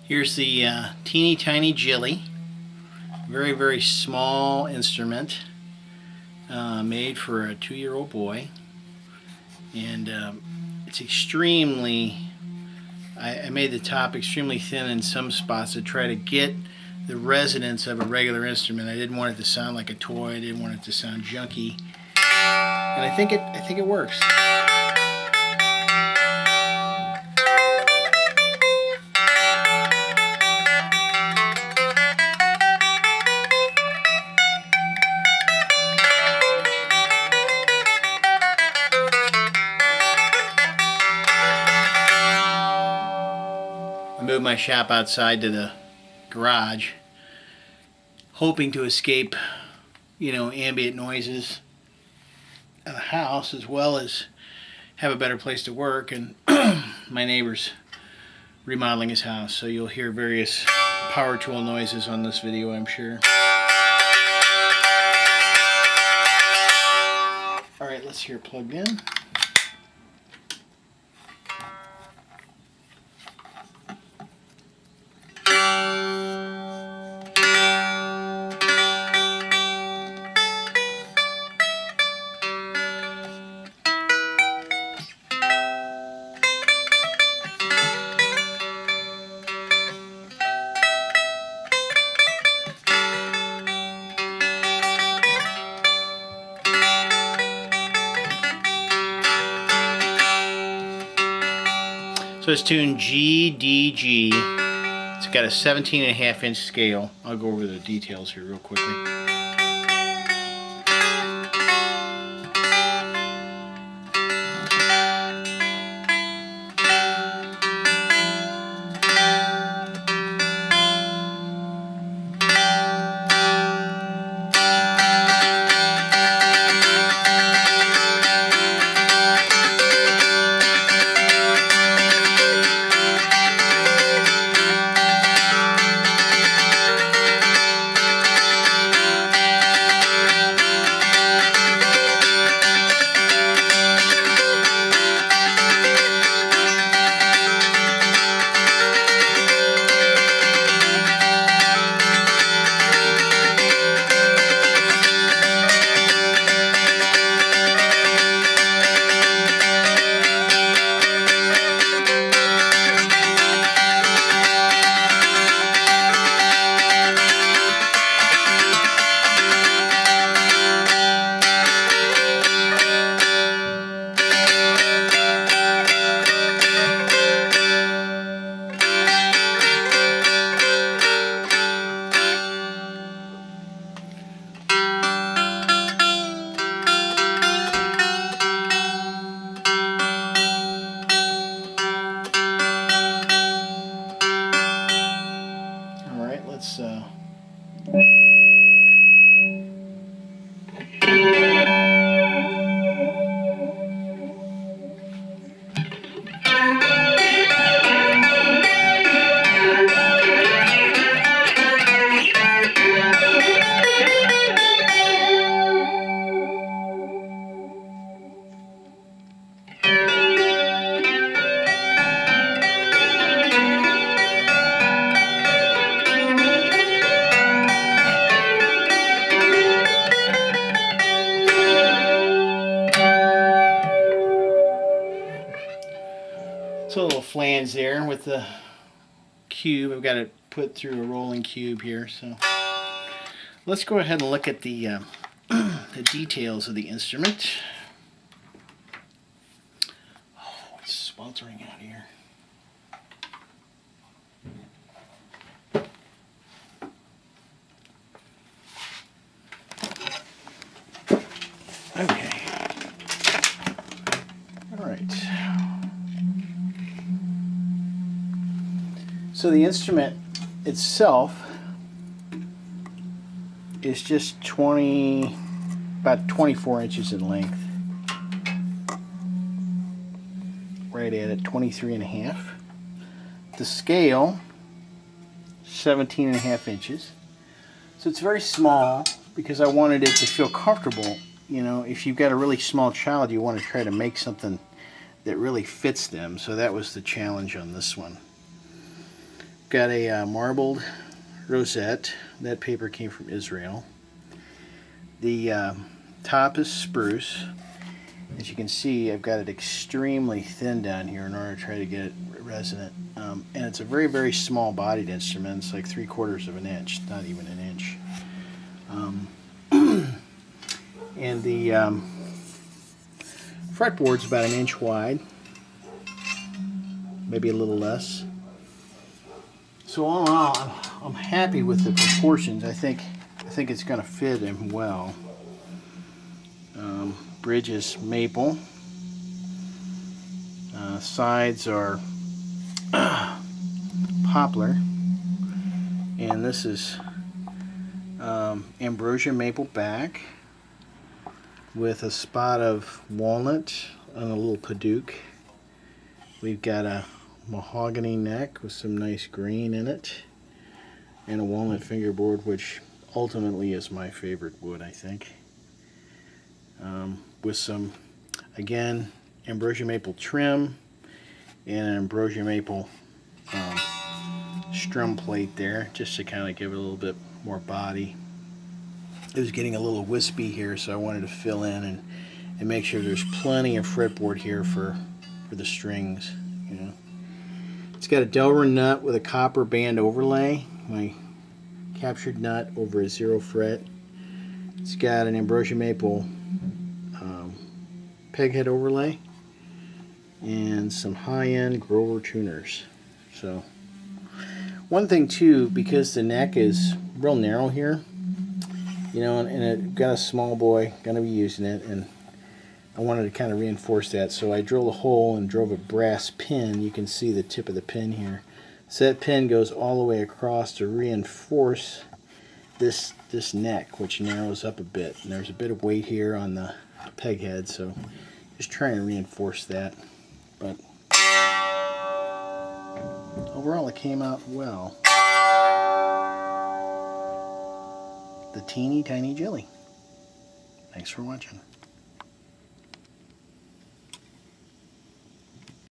Here's the teeny tiny Jilly. Very, very small instrument made for a 2-year-old boy. And it's extremely, I made the top extremely thin in some spots to try to get the resonance of a regular instrument. I didn't want it to sound like a toy. I didn't want it to sound junky. And I think it works. I moved my shop outside to the garage, hoping to escape, ambient noises of the house, as well as have a better place to work. And my neighbor's remodeling his house, so you'll hear various power tool noises on this video, I'm sure. Alright, let's hear it plugged in. So it's tuned G, D, G. It's got a 17.5-inch scale. I'll go over the details here real quickly. So a little flange there with the cube. I've got it put through a rolling cube here. So let's go ahead and look at the details of the instrument. Oh, it's sweltering out here. Okay. All right. So the instrument itself is just about 24 inches in length. Right at it, 23.5. The scale, 17.5 inches. So it's very small because I wanted it to feel comfortable. If you've got a really small child, you want to try to make something that really fits them. So that was the challenge on this one. got a marbled rosette. That paper came from Israel. The top is spruce. As you can see, I've got it extremely thin down here in order to try to get it resonant. And it's a very, very small bodied instrument. It's like 3/4 of an inch, not even an inch. And the fretboard's about an inch wide, maybe a little less. So all in all, I'm happy with the proportions. I think it's going to fit him well. Bridge is maple. Sides are poplar, and this is ambrosia maple back with a spot of walnut and a little padauk. We've got a mahogany neck with some nice green in it, and a walnut fingerboard, which ultimately is my favorite wood, I think. With some, again, ambrosia maple trim and an ambrosia maple strum plate there, just to kind of give it a little bit more body. It was getting a little wispy here, so I wanted to fill in and make sure there's plenty of fretboard here for the strings. You know, it's got a Delrin nut with a copper band overlay, my captured nut over a 0 fret. It's got an ambrosia maple peghead overlay and some high-end Grover tuners. So one thing too, because the neck is real narrow here, you know, and it got a small boy gonna be using it, and I wanted to kind of reinforce that, so I drilled a hole and drove a brass pin. You can see the tip of the pin here. So that pin goes all the way across to reinforce this neck, which narrows up a bit. And there's a bit of weight here on the peg head, so just trying to reinforce that. But overall it came out well. The teeny tiny Jilly. Thanks for watching.